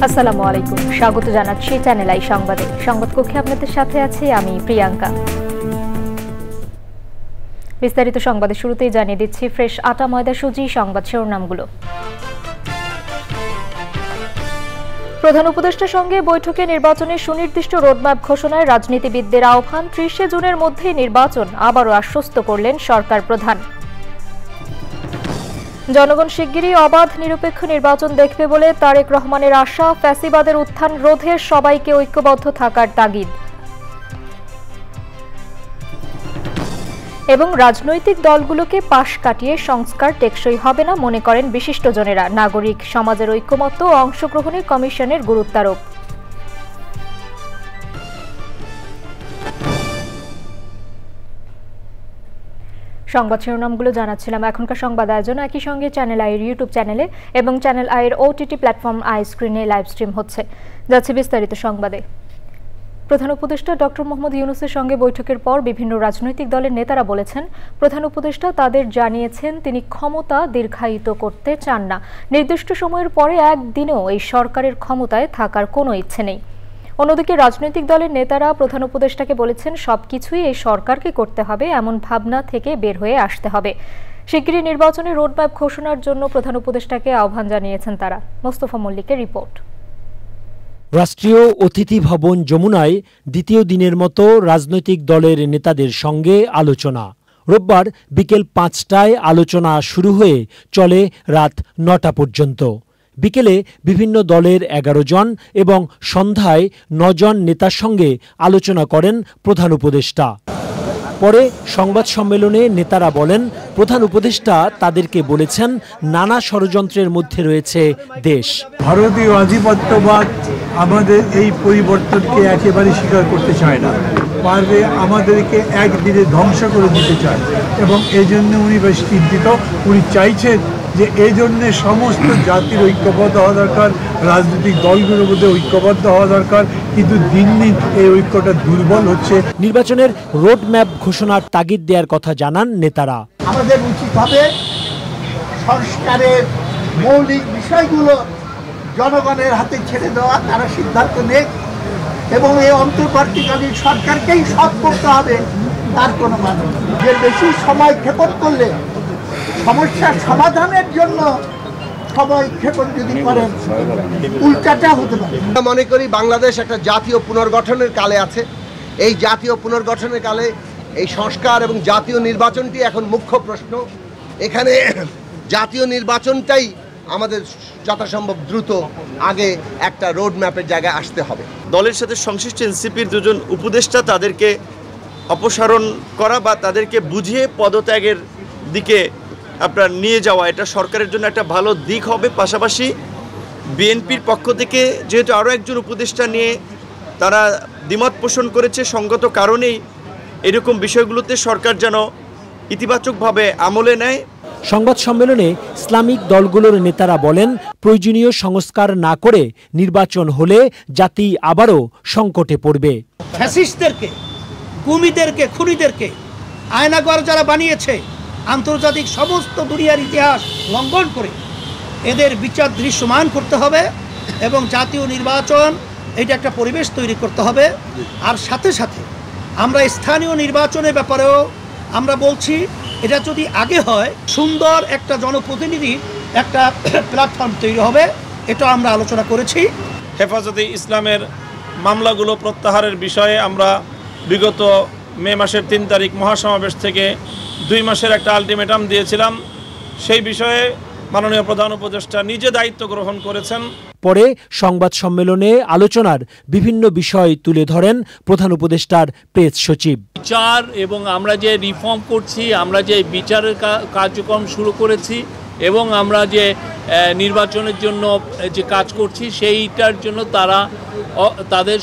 আসসালামু আলাইকুম, স্বাগত জানাচ্ছি চ্যানেল আই সংবাদে। সংবাদ কক্ষে আপনাদের সাথে আছি আমি প্রিয়াঙ্কা। বিস্তারিত সংবাদের শুরুতেই জানিয়ে দিচ্ছি ফ্রেশ আটা ময়দা সুজি সংবাদ শিরোনামগুলো। প্রধান উপদেষ্টার সঙ্গে বৈঠকে নির্বাচনের সুনির্দিষ্ট রোডম্যাপ ঘোষণায় রাজনীতিবিদদের আহ্বান, 30 জুনের মধ্যে নির্বাচন, আবারও আশ্বস্ত করলেন সরকার প্রধান। জনগণ শিগগিরই অবাধ নিরপেক্ষ নির্বাচন দেখবে বলে তারেক রহমানের আশা, ফ্যাসিবাদের উত্থান রোধে সবাইকে ঐক্যবদ্ধ থাকার তাগিদ। এবং রাজনৈতিক দলগুলোকে পাশ কাটিয়ে সংস্কার টেকসই হবে না মনে করেন বিশিষ্টজনেরা, নাগরিক সমাজের ঐক্যমত্য ও অংশগ্রহণে কমিশনের গুরুত্বারোপ। সংবাদ শিরোনামগুলো জানাচ্ছিলাম। এখনকার সংবাদ আয়োজন একই সঙ্গে চ্যানেল আইয়ের ইউটিউব চ্যানেলে এবং চ্যানেল আইয়ের ওটিটি প্ল্যাটফর্ম আই স্ক্রিনে লাইভ স্ট্রিম হচ্ছে। যাচ্ছে বিস্তারিত সংবাদে। প্রধান উপদেষ্টা ডক্টর মোহাম্মদ ইউনূসের সঙ্গে বৈঠকের পর বিভিন্ন রাজনৈতিক দলের নেতারা বলেছেন, প্রধান উপদেষ্টা তাদের জানিয়েছেন তিনি ক্ষমতা দীর্ঘায়িত করতে চান না। নির্দিষ্ট সময়ের পরে একদিনেও এই সরকারের ক্ষমতায় থাকার কোনো ইচ্ছে নেই। অন্যদিকে রাজনৈতিক দলের নেতারা প্রধান উপদেষ্টাকে বলেছেন সবকিছুই এই সরকারকে করতে হবে, এমন ভাবনা থেকে বের হয়ে আসতে হবে। শিগগিরই নির্বাচনের রোডম্যাপ ঘোষণার জন্য প্রধান উপদেষ্টাকে আহ্বান জানিয়েছেন তারা। মোস্তফা মল্লিকের রিপোর্ট। রাষ্ট্রীয় অতিথি ভবন যমুনায় দ্বিতীয় দিনের মতো রাজনৈতিক দলের নেতাদের সঙ্গে আলোচনা। রোববার বিকেল 5টায় আলোচনা শুরু হয়ে চলে রাত 9টা পর্যন্ত। বিকেলে বিভিন্ন দলের 11 জন এবং সন্ধ্যায় 9 জন নেতার সঙ্গে আলোচনা করেন প্রধান উপদেষ্টা। পরে সংবাদ সম্মেলনে নেতারা বলেন, প্রধান উপদেষ্টা তাদেরকে বলেছেন নানা ষড়যন্ত্রের মধ্যে রয়েছে দেশ। ভারতীয় আধিপত্যবাদ আমাদের এই পরিবর্তনকে একেবারে স্বীকার করতে চায় না, পারবে আমাদেরকে একদিনে ধ্বংস করে দিতে চায় এবং এই জন্য উনি বেশ চিন্তিত। উনি চাইছেন যে এই জন্যে সমস্ত জাতির ঐক্যবদ্ধ হওয়া দরকার, রাজনৈতিক দলগুলোর মধ্যে ঐক্যবদ্ধ হওয়া দরকার, কিন্তু দিন দিন এই ঐক্যটা দুর্বল হচ্ছে। নির্বাচনের রোডম্যাপ ঘোষণার তাগিদ দেওয়ার কথা জানান নেতারা। আমাদের উচিত হবে সংস্কারের মৌলিক বিষয়গুলো জনগণের হাতে ছেড়ে দেওয়া, তারা সিদ্ধান্ত নেই এবং এই অন্তর্বর্তীকালীন সরকারকেই সব করতে হবে, তার কোনো মানে নেই। যে বেশি সময় ক্ষেপণ করলে সমস্যার সমাধানের জন্য সময় ক্ষেপণ যদি করেন উল্টাটা হতে পারে। মনে করি বাংলাদেশ একটা জাতীয় পুনর্গঠনের কালে আছে। এই জাতীয় পুনর্গঠনের কালে এই সংস্কার এবং জাতীয় নির্বাচনটি এখন মুখ্য প্রশ্ন। এখানে জাতীয় নির্বাচনটাই আমাদের যথাসম্ভব দ্রুত আগে একটা রোড ম্যাপের জায়গায় আসতে হবে। দলের সাথে সংশ্লিষ্ট এনসিপির দুজন উপদেষ্টা তাদেরকে অপসারণ করা বা তাদেরকে বুঝিয়ে পদত্যাগের দিকে আপনার নিয়ে যাওয়া, এটা সরকারের জন্য একটা ভালো দিক হবে। পাশাপাশি বিএনপির পক্ষ থেকে যেহেতু আরও একজন উপদেষ্টা নিয়ে তারা দ্বিমত পোষণ করেছে, সঙ্গত কারণেই এরকম বিষয়গুলোতে সরকার যেন ইতিবাচকভাবে আমলে নেয়। সংবাদ সম্মেলনে ইসলামিক দলগুলোর নেতারা বলেন, প্রয়োজনীয় সংস্কার না করে নির্বাচন হলে জাতি আবারও সংকটে পড়বে। ফ্যাসিস্টদেরকে, কুমিদেরকে, খুনিদেরকে আয়নাঘর যারা বানিয়েছে, আন্তর্জাতিক সমস্ত দুনিয়ার ইতিহাস লঙ্ঘন করে এদের বিচার দৃশ্যমান করতে হবে এবং জাতীয় নির্বাচন এটা একটা পরিবেশ তৈরি করতে হবে। আর সাথে সাথে আমরা স্থানীয় নির্বাচনের ব্যাপারেও আমরা বলছি, এটা যদি আগে হয় সুন্দর একটা জনপ্রতিনিধি একটা প্ল্যাটফর্ম তৈরি হবে, এটা আমরা আলোচনা করেছি। হেফাজতে ইসলামের মামলাগুলো প্রত্যাহারের বিষয়ে আমরা বিগত মে মাসের 3 তারিখ মহাসমাবেশ থেকে 2 মাসের একটা আলটিমেটাম দিয়েছিলাম। সেই বিষয়ে মাননীয় প্রধান উপদেষ্টা নিজে দায়িত্ব গ্রহণ করেছেন। পরে সংবাদ সম্মেলনে আলোচনার বিভিন্ন বিষয় তুলে ধরেন প্রধান উপদেষ্টার প্রেস সচিব। বিচার এবং আমরা যে রিফর্ম করছি, আমরা যে বিচারের কার্যক্রম শুরু করেছি এবং আমরা যে নির্বাচনের জন্য যে কাজ করছি সেইটার জন্য তারা তাদের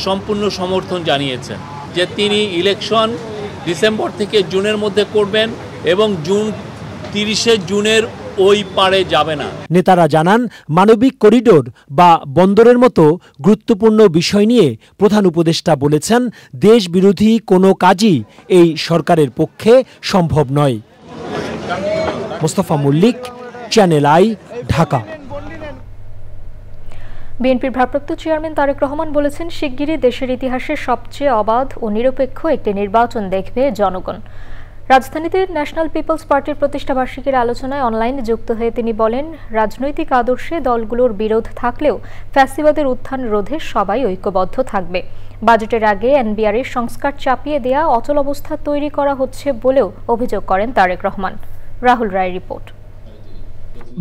সম্পূর্ণ সমর্থন জানিয়েছেন যে তিনি ইলেকশন ডিসেম্বর থেকে জুনের মধ্যে করবেন এবং 30 জুনের ওই পারে যাবে না। নেতারা জানান, মানবিক করিডোর বা বন্দরের মতো গুরুত্বপূর্ণ বিষয় নিয়ে প্রধান উপদেষ্টা বলেছেন, দেশ বিরোধী কোনো কাজই এই সরকারের পক্ষে সম্ভব নয়। Mostafa Mallik, channel I, Dhaka. বিএনপির ভারপ্রাপ্ত চেয়ারম্যান তারেক রহমান বলেছেন, শিগগিরই দেশের ইতিহাসে সবচেয়ে অবাধ ও নিরপেক্ষ একটি নির্বাচন দেখবে জনগণ। রাজধানীতে ন্যাশনাল পিপলস পার্টির প্রতিষ্ঠাবার্ষিকীর আলোচনায় অনলাইনে যুক্ত হয়ে তিনি বলেন, রাজনৈতিক আদর্শে দলগুলোর বিরোধ থাকলেও ফ্যাসিবাদের উত্থান রোধে সবাই ঐক্যবদ্ধ থাকবে। বাজেটের আগে এনবিআরের সংস্কার চাপিয়ে দেয়া অচল অবস্থা তৈরি করা হচ্ছে বলেও অভিযোগ করেন তারেক রহমান। রাহুল রায়ের রিপোর্ট।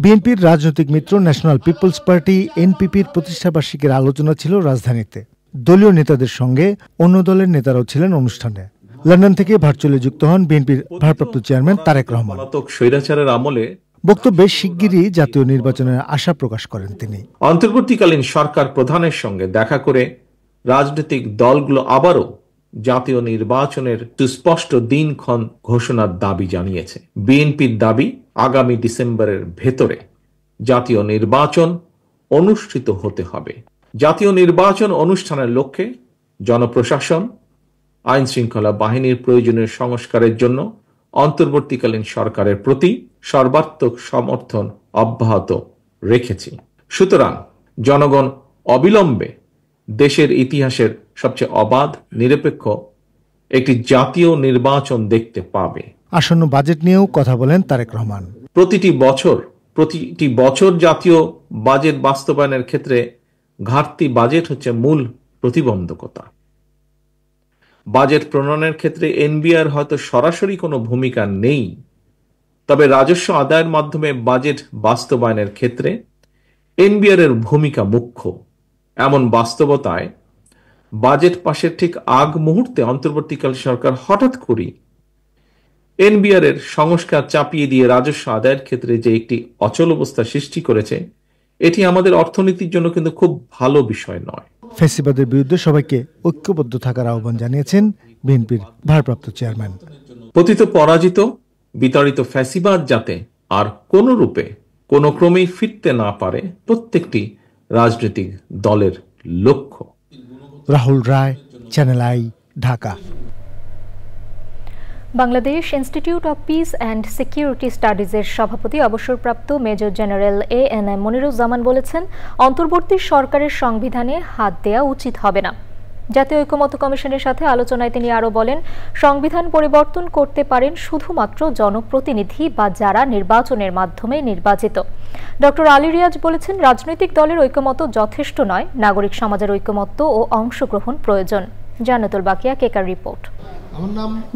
বিএনপির রাজনৈতিক মিত্র ন্যাশনাল পিপলস পার্টি এনপিপির প্রতিষ্ঠাবার্ষিকীর আলোচনা ছিল রাজধানীতে। দলীয় নেতাদের সঙ্গে অন্য দলের নেতারাও ছিলেন অনুষ্ঠানে। লন্ডন থেকে ভার্চুয়ালি যুক্ত হন বিএনপির ভারপ্রাপ্ত চেয়ারম্যান তারেক রহমান। স্বৈরাচারের আমলে বক্তব্যে শিগগিরই জাতীয় নির্বাচনের আশা প্রকাশ করেন তিনি। অন্তর্বর্তীকালীন সরকার প্রধানের সঙ্গে দেখা করে রাজনৈতিক দলগুলো আবারও জাতীয় নির্বাচনের সুস্পষ্ট দিনক্ষণ ঘোষণার দাবি জানিয়েছে। বিএনপির দাবি, আগামী ডিসেম্বরের ভেতরে জাতীয় নির্বাচন অনুষ্ঠিত হতে হবে। জাতীয় নির্বাচন অনুষ্ঠানের লক্ষ্যে জনপ্রশাসন, আইন শৃঙ্খলা বাহিনীর প্রয়োজনীয় সংস্কারের জন্য অন্তর্বর্তীকালীন সরকারের প্রতি সর্বাত্মক সমর্থন অব্যাহত রেখেছি। সুতরাং জনগণ অবিলম্বে দেশের ইতিহাসের সবচেয়ে অবাধ, নিরপেক্ষ একটি জাতীয় নির্বাচন দেখতে পাবে। আসন্ন বাজেট নিয়েও কথা বলেন তারেক রহমান। প্রতিটি বছর জাতীয় বাজেট বাস্তবায়নের ক্ষেত্রে ঘাটতি বাজেট হচ্ছে মূল প্রতিবন্ধকতা। বাজেট প্রণয়নের ক্ষেত্রে এনবিআর হয়তো সরাসরি কোনো ভূমিকা নেই, তবে রাজস্ব আদায়ের মাধ্যমে বাজেট বাস্তবায়নের ক্ষেত্রে এনবিআর এর ভূমিকা মুখ্য। এমন বাস্তবতায় বাজেট পাশের ঠিক আগ মুহূর্তে অন্তর্বর্তীকালীন সরকার হঠাৎ করে এনবিআর এর সংস্কার চাপিয়ে দিয়ে রাজস্ব আদায়ের ক্ষেত্রে যে একটি অচল অবস্থা সৃষ্টি করেছে, এটি আমাদের অর্থনীতির জন্য কিন্তু খুব ভালো বিষয় নয়। ফ্যাসিবাদের বিরুদ্ধে সবাইকে ঐক্যবদ্ধ থাকার আহ্বান জানিয়েছেন বিএনপির ভারপ্রাপ্ত চেয়ারম্যান। পতিত পরাজিত বিতাড়িত ফ্যাসিবাদ যাতে আর কোন রূপে কোন ক্রমেই ফিরতে না পারে, প্রত্যেকটি রাজনৈতিক দলের লক্ষ্য। Rahul Roy, channel I, Dhaka. Bangladesh institute of peace and security স্টাডিজের সভাপতি অবসরপ্রাপ্ত মেজর জেনারেল এএনএম মনিরুজ্জামান বলেছেন, অন্তর্বর্তী সরকারের সংবিধানে হাত দেওয়া উচিত হবে না। জাতীয় ঐকমত্য কমিশনের সাথে আলোচনায় তিনি আরও বলেন, সংবিধান পরিবর্তন করতে পারেন শুধুমাত্র জনপ্রতিনিধি বা যারা নির্বাচনের মাধ্যমে নির্বাচিত। ডক্টর আলী রিয়াজ বলেছেন, রাজনৈতিক দলের ঐকমত্য যথেষ্ট নয়, নাগরিক সমাজের ঐকমত্য ও অংশগ্রহণ প্রয়োজন। জান্নাতুল বাকিয়া, কেকার রিপোর্ট।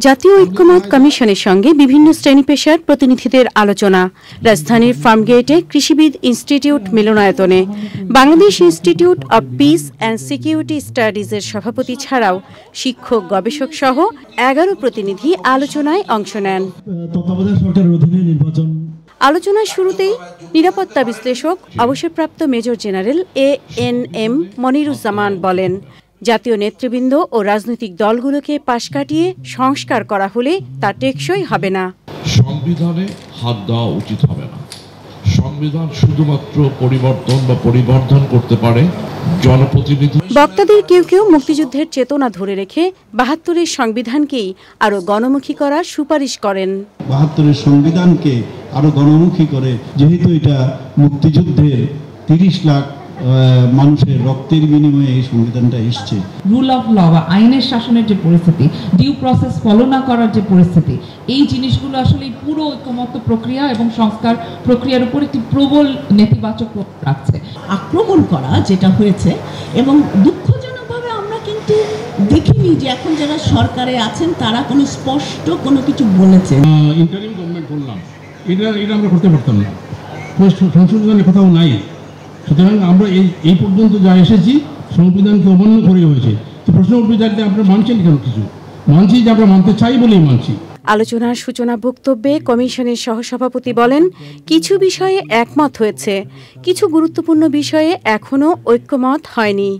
জাতীয় ঐক্যমত কমিশনের সঙ্গে বিভিন্ন শ্রেণী পেশার প্রতিনিধিদের আলোচনা রাজধানীর ফার্মগেটে কৃষিবিদ ইনস্টিটিউট মিলনায়তনে। Bangladesh institute of peace and security স্টাডিজের সভাপতি ছাড়াও শিক্ষক, গবেষক সহ 11 প্রতিনিধি আলোচনায় অংশ নেন। আলোচনার শুরুতেই নিরাপত্তা বিশ্লেষক অবসরপ্রাপ্ত মেজর জেনারেল এএনএম মনিরুজ্জামান বলেন, জাতীয় নেতৃবৃন্দ ও রাজনৈতিক দলগুলোকে পাশ কাটিয়ে সংস্কার করা হলে তা টেকসই হবে না। সংবিধানে হাত দেওয়া উচিত হবে না। সংবিধান শুধুমাত্র পরিবর্তন বা পরিবর্ধন করতে পারে জনপ্রতিনিধি। বক্তাদের কেউ কেউ মুক্তিযুদ্ধের চেতনা ধরে রেখে ৭২-এর সংবিধানকেই আরো গণমুখী করার সুপারিশ করেন। ৭২-এর সংবিধানকে আরো গণমুখী করে, যেহেতু এটা মুক্তিযুদ্ধের ৩০ লাখ মানুষের রক্তের বিনিময়ে এই সংবিধানটা এসছে। রুল অফ ল বা আইনের শাসনের যে পরিস্থিতি, ডিউ প্রসেস ফলো না করার যে পরিস্থিতি, এই জিনিসগুলো আসলে পুরো ঐকমত্য প্রক্রিয়া এবং সংস্কার প্রক্রিয়ার উপর একটি প্রবল নেতিবাচক রাখছে। আক্রমণ করা যেটা হয়েছে, এবং দুঃখজনকভাবে আমরা কিন্তু দেখিনি যে এখন যারা সরকারে আছেন তারা কোনো স্পষ্ট কোনো কিছু বলেছেন। ইন্টারিম গভর্নমেন্ট বললাম, এটা আমরা করতে পারতাম না, সংশোধনের কোথাও নাই। সুতরাং আমরা এই পর্যন্ত যা এসেছি সংবিধানকে অমান্য করে হয়েছে। তো প্রশ্ন উঠবে, যাতে আমরা মানছেন কেন? কিছু মানছি যে আমরা মানতে চাই বলেই মানছি। আলোচনার সূচনা বক্তব্যে কমিশনের সহসভাপতি বলেন, কিছু বিষয়ে একমত হয়েছে, কিছু গুরুত্বপূর্ণ বিষয়ে এখনো ঐক্যমত হয়নি।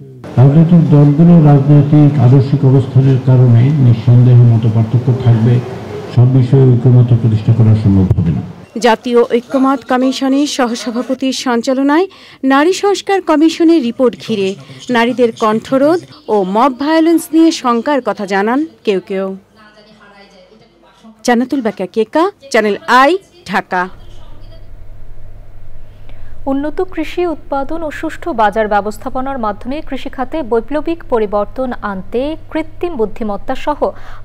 রাজনৈতিক দলগুলো রাজনৈতিক আদর্শিক অবস্থানের কারণে নিঃসন্দেহে মতপার্থক্য থাকবে, সব বিষয়ে ঐক্যমত প্রতিষ্ঠা করা সম্ভব হবে না। জাতীয় ঐক্যমত কমিশনের সহসভাপতির সঞ্চালনায় নারী সংস্কার কমিশনের রিপোর্ট ঘিরে নারীদের কণ্ঠরোধ ও মব ভায়োলেন্স নিয়ে শঙ্কার কথা জানান কেউ কেউ। জান্নাতুল বাকিয়া, কেকা, চ্যানেল আই, ঢাকা। উন্নত কৃষি উৎপাদন ও সুষ্ঠু বাজার ব্যবস্থাপনার মাধ্যমে কৃষিখাতে বৈপ্লবিক পরিবর্তন আনতে কৃত্রিম বুদ্ধিমত্তা সহ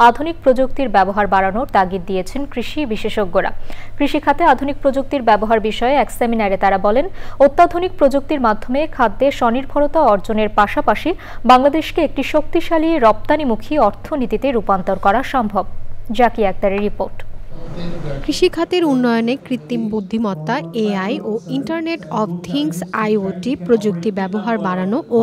আধুনিক প্রযুক্তির ব্যবহার বাড়ানোর তাগিদ দিয়েছেন কৃষি বিশেষজ্ঞরা। কৃষিখাতে আধুনিক প্রযুক্তির ব্যবহার বিষয়ে এক সেমিনারে তারা বলেন, অত্যাধুনিক প্রযুক্তির মাধ্যমে খাদ্যে স্বনির্ভরতা অর্জনের পাশাপাশি বাংলাদেশকে একটি শক্তিশালী রপ্তানিমুখী অর্থনীতিতে রূপান্তর করা সম্ভব। জাকি আক্তারের রিপোর্ট। কৃষিখাতের উন্নয়নে কৃত্রিম বুদ্ধিমত্তা, এআই ও ইন্টারনেট অব থিংস আইওটি প্রযুক্তি ব্যবহার বাড়ানো ও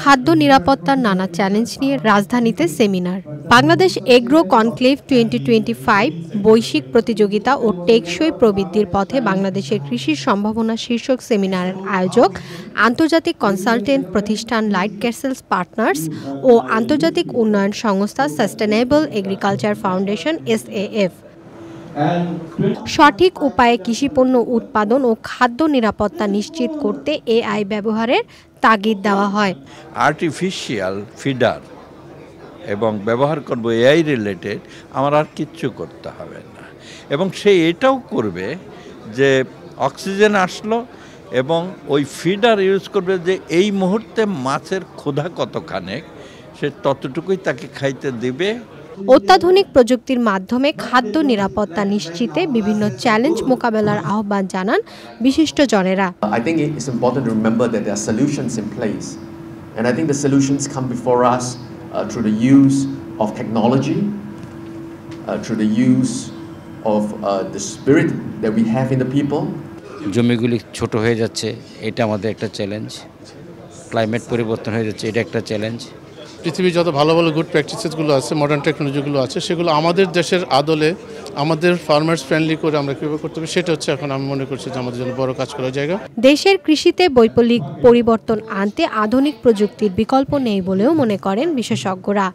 খাদ্য নিরাপত্তার নানা চ্যালেঞ্জ নিয়ে রাজধানীতে সেমিনার। বাংলাদেশ এগ্রো কনক্লেভ 2025 বৈশ্বিক প্রতিযোগিতা ও টেকসই প্রবৃদ্ধির পথে বাংলাদেশের কৃষির সম্ভাবনা শীর্ষক সেমিনারের আয়োজক আন্তর্জাতিক কনসালটেন্ট প্রতিষ্ঠান লাইট ক্যাসেলস পার্টনার্স ও আন্তর্জাতিক উন্নয়ন সংস্থা সাস্টেনেবল এগ্রিকালচার ফাউন্ডেশন SAF। সঠিক উপায়ে কৃষিপণ্য উৎপাদন ও খাদ্য নিরাপত্তা নিশ্চিত করতে এআই ব্যবহারের তাগিদ দেওয়া হয়। আর্টিফিশিয়াল ফিডার এবং ব্যবহার করব এআই রিলেটেড, আমার আর কিচ্ছু করতে হবে না। এবং সে এটাও করবে যে অক্সিজেন আসলো এবং ওই ফিডার ইউজ করবে যে এই মুহূর্তে মাছের ক্ষুধা কতখানেক, সে ততটুকুই তাকে খাইতে দিবে। অত্যাধুনিক প্রযুক্তির মাধ্যমে খাদ্য নিরাপত্তা নিশ্চিতে বিভিন্ন চ্যালেঞ্জ মোকাবেলার আহ্বান জানান বিশিষ্টজনেরা। I think it's important to remember that there are solutions in place, and I think the solutions come before us through the use of technology, through the use of the spirit that we have in the people. জমিগুলি ছোট হয়ে যাচ্ছে, এটা আমাদের একটা challenge. Climate পরিবর্তন হয়ে যাচ্ছে, এটা একটা চ্যালেঞ্জ। পৃথিবীর যত ভালো ভালো গুড প্র্যাকটিসেসগুলো আছে, মডার্ন টেকনোলজিগুলো আছে, সেগুলো আমাদের দেশের আদলে আমাদের ফার্মার্স ফ্রেন্ডলি করে আমরা কীভাবে করতে হবে, সেটা হচ্ছে এখন আমি মনে করছি যে আমাদের জন্য বড় কাজ করার জায়গা। দেশের কৃষিতে বৈপ্লবিক পরিবর্তন আনতে আধুনিক প্রযুক্তির বিকল্প নেই বলেও মনে করেন বিশেষজ্ঞরা।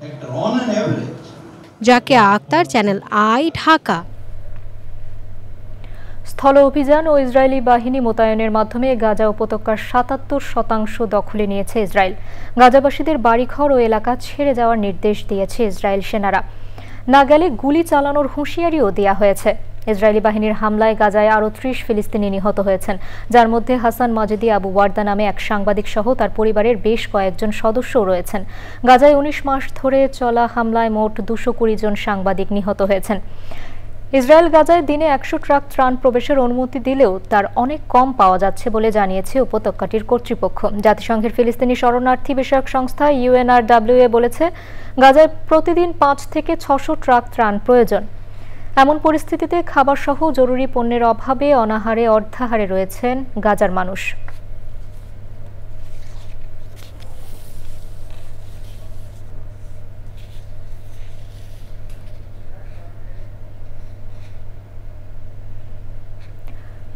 Zakia Akter, channel I, Dhaka. স্থল অভিযান ও ইসরায়েলি বাহিনী মোতায়েনের মাধ্যমে গাজা উপত্যকার ৭৭% দখলে নিয়েছে ইসরায়েল। গাজাবাসীদের বাড়িঘর ও এলাকা ছেড়ে যাওয়ার নির্দেশ দিয়েছে ইসরায়েল সেনারা। না গেলে গুলি চালানোর হুঁশিয়ারিও দেওয়া হয়েছে। ইসরায়েলি বাহিনীর হামলায় গাজায় আরও 30 ফিলিস্তিনি নিহত হয়েছেন, যার মধ্যে হাসান মাজেদি আবু ওয়ার্দা নামে এক সাংবাদিক সহ তার পরিবারের বেশ কয়েকজন সদস্যও রয়েছেন। গাজায় 19 মাস ধরে চলা হামলায় মোট 220 জন সাংবাদিক নিহত হয়েছেন। ইসরায়েল গাজায় দিনে 100 ট্রাক ত্রাণ প্রবেশের অনুমতি দিলেও তার অনেক কম পাওয়া যাচ্ছে বলে জানিয়েছে উপত্যকাটির কর্তৃপক্ষ। জাতিসংঘের ফিলিস্তিনি শরণার্থী বিষয়ক সংস্থা UNRWA বলেছে, গাজায় প্রতিদিন 5 থেকে 600 ট্রাক ত্রাণ প্রয়োজন। এমন পরিস্থিতিতে খাবারসহ জরুরি পণ্যের অভাবে অনাহারে অর্ধাহারে রয়েছেন গাজার মানুষ।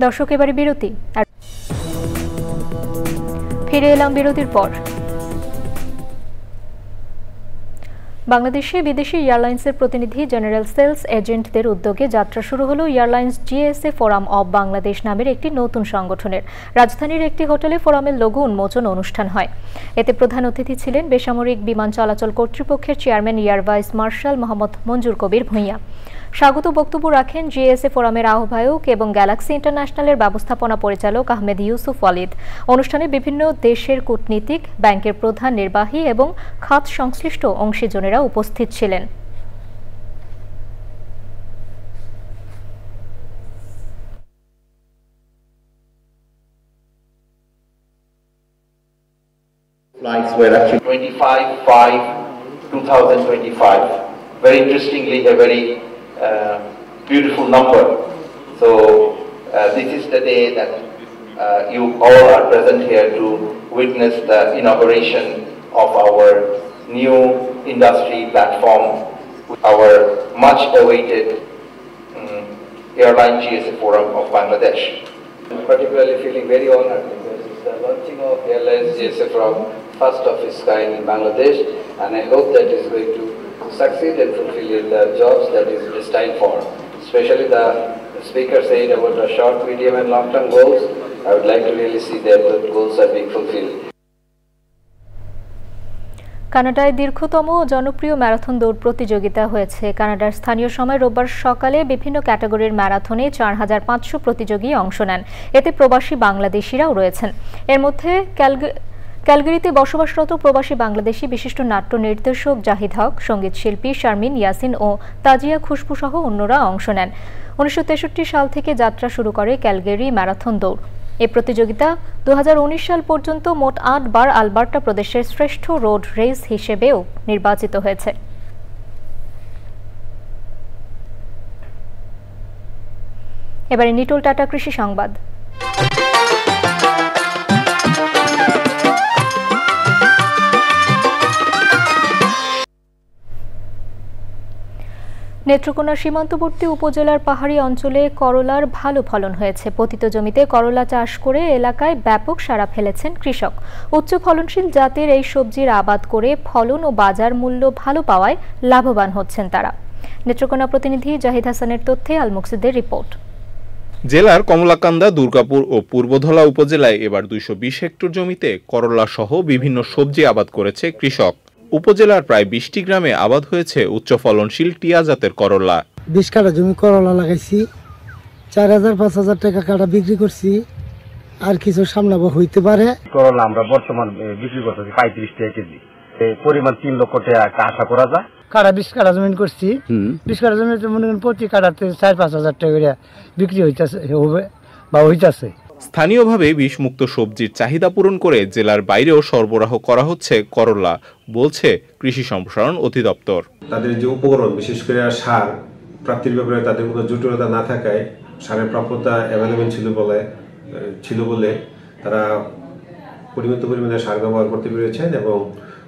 দর্শক, এবারে বিরতি। ফিরে এলাম বিরতির পর। বাংলাদেশে বিদেশি এয়ারলাইন্সের প্রতিনিধি জেনারেল সেলস এজেন্টদের উদ্যোগে যাত্রা শুরু হলো airlines GSA forum of Bangladesh নামের একটি নতুন সংগঠনের। রাজধানীর একটি হোটেলে ফোরামের লোগো উন্মোচন অনুষ্ঠান হয়। এতে প্রধান অতিথি ছিলেন বেসামরিক বিমান চলাচল কর্তৃপক্ষের chairman air vice marshal Mohammad Manzur Kabir Bhuiyan. স্বাগত বক্তব্য রাখেন GSA ফোরামের আহ্বায়ক এবং গ্যালাক্সি ইন্টারন্যাশনালের ব্যবস্থাপনা পরিচালক আহমেদ ইউসুফ ওয়ালিদ। অনুষ্ঠানে বিভিন্ন দেশের কূটনীতিক, ব্যাংকের প্রধান নির্বাহী এবং খাত সংশ্লিষ্ট অংশীজনেরা উপস্থিত ছিলেন। Flights were actually 25/5/2025. Very interestingly, a very beautiful number. So this is the day that you all are present here to witness the inauguration of our new industry platform, our much awaited airline GSA Forum of Bangladesh. I'm particularly feeling very honored because it's the launching of airlines GSA Forum, first of its kind in Bangladesh, and I hope that it's going to succeed and fulfill the jobs that is destined for. Especially the speaker said about the short, medium and long-term goals. I would like to really see that the goals are being fulfilled. কানাডায় দীর্ঘতম ও জনপ্রিয় marathon দৌড় প্রতিযোগিতা হয়েছে। কানাডার স্থানীয় সময় রোববার সকালে বিভিন্ন ক্যাটাগরির ম্যারাথনে 4500 প্রতিযোগী অংশ নেন। এতে প্রবাসী বাংলাদেশিরাও রয়েছেন। এর মধ্যে ক্যালগারিতে বসবাসরত প্রবাসী বাংলাদেশি বিশিষ্ট নাট্য নির্দেশক জাহিদ হক, সঙ্গীত শিল্পী শারমিন ইয়াসিন ও তাজিয়া খুশবু সহ অন্যরা অংশ নেন। 1963 সাল থেকে যাত্রা শুরু করে ক্যালগারি ম্যারাথন দৌড়। এই প্রতিযোগিতা 2019 সাল পর্যন্ত মোট 8 বার আলবার্টা প্রদেশের শ্রেষ্ঠ রোড রেস হিসেবেও নির্বাচিত হয়েছে। এবারে নিটোল টাটা কৃষি সংবাদ। নেত্রকোনা সীমান্তবর্তী উপজেলার পাহাড়ি অঞ্চলে করলার ভালো ফলন হয়েছে। পতিত জমিতে করলা চাষ করে এলাকায় ব্যাপক সাড়া ফেলেছেন কৃষক। উচ্চ ফলনশীল জাতের এই সবজির আবাদ করে ফলন ও বাজার মূল্য ভালো পাওয়ায় লাভবান হচ্ছেন তারা। নেত্রকোনা প্রতিনিধি জাহিদ হাসানের তথ্যে আল মুকসিদের রিপোর্ট। জেলার কমলাকান্দা, দুর্গাপুর ও পূর্বধলা উপজেলায় এবার 220 হেক্টর জমিতে করলা সহ বিভিন্ন সবজি আবাদ করেছে কৃষক। উপজেলার প্রায় 20টি গ্রামে আবাদ হয়েছে উচ্চ ফলনশীল টিয়া জাতের করলা। 20 কাঠা জমি করলা লাগাইছি, 4000-5000 টাকা কাঠা বিক্রি করছি, আর কিছু সামলাবো হইতে পারে। করলা আমরা বর্তমান বিক্রি করতেছি 35 টাকা কেজি, পরিমাণ 3 লক্ষ টাকা আশা করা যায়। কাঠা 20 কাঠা জমি করছি, 20 কাঠা জমিতে মনে করেন প্রতি কাঠাতে 4-5 টাকা করে বিক্রি হইতাছে হবে বা হইতাছে। স্থানীয়ভাবে বিষমুক্ত সবজির চাহিদা পূরণ করে জেলার বাইরেও সরবরাহ করা হচ্ছে করলা, বলছে কৃষি সম্প্রসারণ অধিদপ্তর। তাদের যে উপকরণ, বিশেষ করে সার প্রাপ্তির ব্যাপারে তাদের কোনো জটিলতা না থাকায় সারের প্রাপ্যতা অ্যাভেলেবেল ছিল বলে তারা পরিমিত পরিমাণে সার ব্যবহার করতে পেরেছেন এবং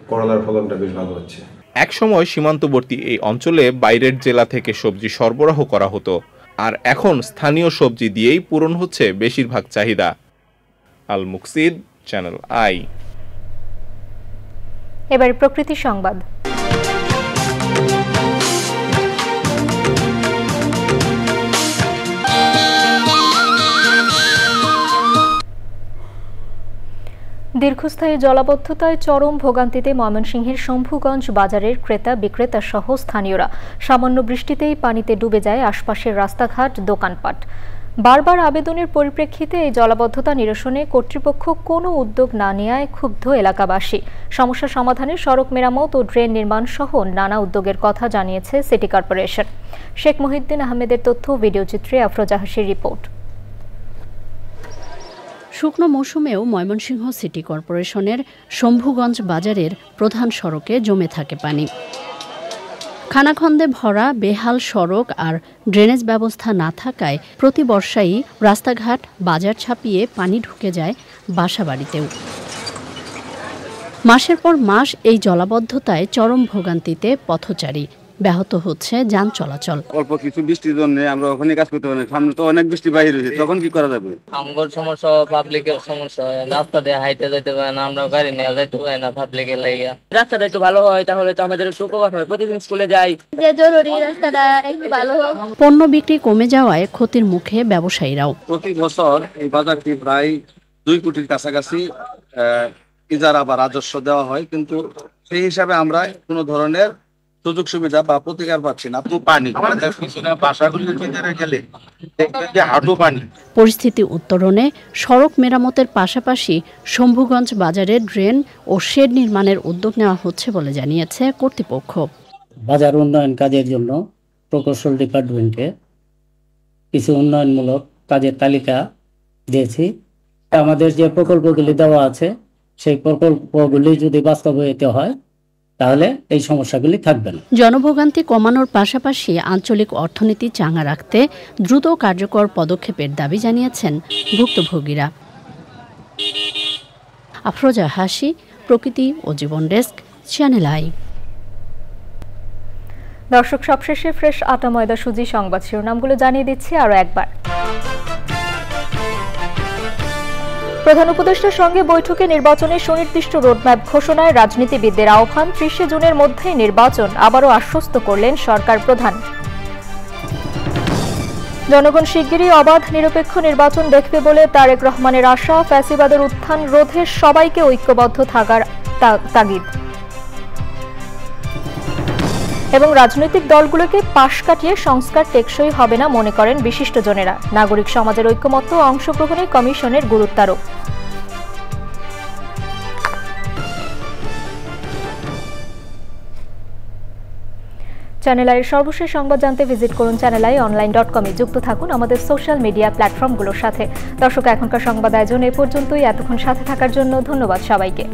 করলার ফলনটা বেশ ভালো হচ্ছে। এক সময় সীমান্তবর্তী এই অঞ্চলে বাইরের জেলা থেকে সবজি সরবরাহ করা হতো, আর এখন স্থানীয় সবজি দিয়েই পূরণ হচ্ছে বেশিরভাগ চাহিদা। আল মুকসিদ, চ্যানেল আই। এবার প্রকৃতি সংবাদ। দীর্ঘস্থায়ী জলাবদ্ধতায় চরম ভোগান্তিতে ময়মনসিংহের শম্ভুগঞ্জ বাজারের ক্রেতা বিক্রেতা সহ স্থানীয়রা। সামান্য বৃষ্টিতেই পানিতে ডুবে যায় আশপাশের রাস্তাঘাট, দোকানপাট। বারবার আবেদনের পরিপ্রেক্ষিতে এই জলাবদ্ধতা নিরসনে কর্তৃপক্ষ কোনো উদ্যোগ না নেওয়ায় ক্ষুব্ধ এলাকাবাসী। সমস্যা সমাধানে সড়ক মেরামত ও ড্রেন নির্মাণ সহ নানা উদ্যোগের কথা জানিয়েছে সিটি কর্পোরেশন। শেখ মহিউদ্দিন আহমেদের তথ্য, ভিডিওচিত্রে আফরোজা হাসির রিপোর্ট। শুকনো মৌসুমেও ময়মনসিংহ সিটি কর্পোরেশনের শম্ভুগঞ্জ বাজারের প্রধান সড়কে জমে থাকে পানি। খানাখন্দে ভরা বেহাল সড়ক আর ড্রেনেজ ব্যবস্থা না থাকায় প্রতি বর্ষায় রাস্তাঘাট, বাজার ছাপিয়ে পানি ঢুকে যায় বাসাবাড়িতেও। মাসের পর মাস এই জলাবদ্ধতায় চরম ভোগান্তিতে পথচারী। ব্যাহত হচ্ছে যান চলাচল। অল্প কিছু বৃষ্টির জন্য আমরা ওখানে কাজ করতে পারি, সামনে তো অনেক বৃষ্টি বাইরে হয়েছে, তখন কি করা যাবে? আমগর সমস্যা, পাবলিকের সমস্যা, রাস্তা দিয়ে হাইতে যাইতে পারে না, আমরা গাড়ি নিয়ে যাইতে পারি না পাবলিকের লাগিয়া। রাস্তাটা একটু ভালো হয় তাহলে তো আমাদের একটু উপকার হয়, প্রতিদিন স্কুলে যাই, যে জরুরি রাস্তাটা একটু ভালো হয়। পণ্য বিক্রি কমে যাওয়ায় ক্ষতির মুখে ব্যবসায়ীরাও। প্রতি বছর এই বাজারটি প্রায় 2 কোটির কাছাকাছি ইজারা বা রাজস্ব দেওয়া হয়, কিন্তু সেই হিসাবে আমরা কোনো ধরনের সুযোগ সুবিধা বা প্রতিকার পাচ্ছি না। পানি বাসাগুলির ভিতরে গেলে হাঁটু পানি। পরিস্থিতি উত্তরণে সড়ক মেরামতের পাশাপাশি শম্ভুগঞ্জ বাজারে ড্রেন ও শেড নির্মাণের উদ্যোগ নেওয়া হচ্ছে বলে জানিয়েছে কর্তৃপক্ষ। বাজার উন্নয়ন কাজের জন্য প্রকৌশল ডিপার্টমেন্টকে কিছু উন্নয়নমূলক কাজের তালিকা দিয়েছি। আমাদের যে প্রকল্পগুলি দেওয়া আছে সেই প্রকল্পগুলি যদি বাস্তবায়িত হয় তাহলে এই সমস্যাগুলি থাকবে না। জনভোগান্তি কমানোর পাশাপাশি আঞ্চলিক অর্থনীতি চাঙ্গা রাখতে দ্রুত কার্যকর পদক্ষেপের দাবি জানিয়েছেন ভুক্তভোগীরা। আফরোজা হাসি, প্রকৃতি ও জীবন ডেস্ক, চ্যানেল আই। দর্শক, সবশেষে ফ্রেশ আটা ময়দা সুজি সংবাদ শিরোনামগুলো জানিয়ে দিচ্ছি আরও একবার। প্রধান উপদেষ্টার সঙ্গে বৈঠকে নির্বাচনের সুনির্দিষ্ট রোডম্যাপ ঘোষণায় রাজনীতিবিদদের আহ্বান। 30 জুনের মধ্যেই নির্বাচন, আবারও আশ্বস্ত করলেন সরকার প্রধান। জনগণ শিগগিরই অবাধ নিরপেক্ষ নির্বাচন দেখবে বলে তারেক রহমানের আশা। ফ্যাসিবাদের উত্থান রোধে সবাইকে ঐক্যবদ্ধ থাকার তাগিদ। এবং রাজনৈতিক দলগুলোকে পাশ কাটিয়ে সংস্কার টেকসই হবে না মনে করেন বিশিষ্টজনেরা। নাগরিক সমাজের ঐক্যমত্য ও অংশগ্রহণে কমিশনের গুরুত্বারোপ। চ্যানেল আইয়ের সর্বশেষ সংবাদ জানতে ভিজিট করুন channelionline.com-এ। যুক্ত থাকুন আমাদের সোশ্যাল মিডিয়া প্ল্যাটফর্মগুলোর সাথে। দর্শক, এখনকার সংবাদ আয়োজন এ পর্যন্তই। এতক্ষণ সাথে থাকার জন্য ধন্যবাদ সবাইকে।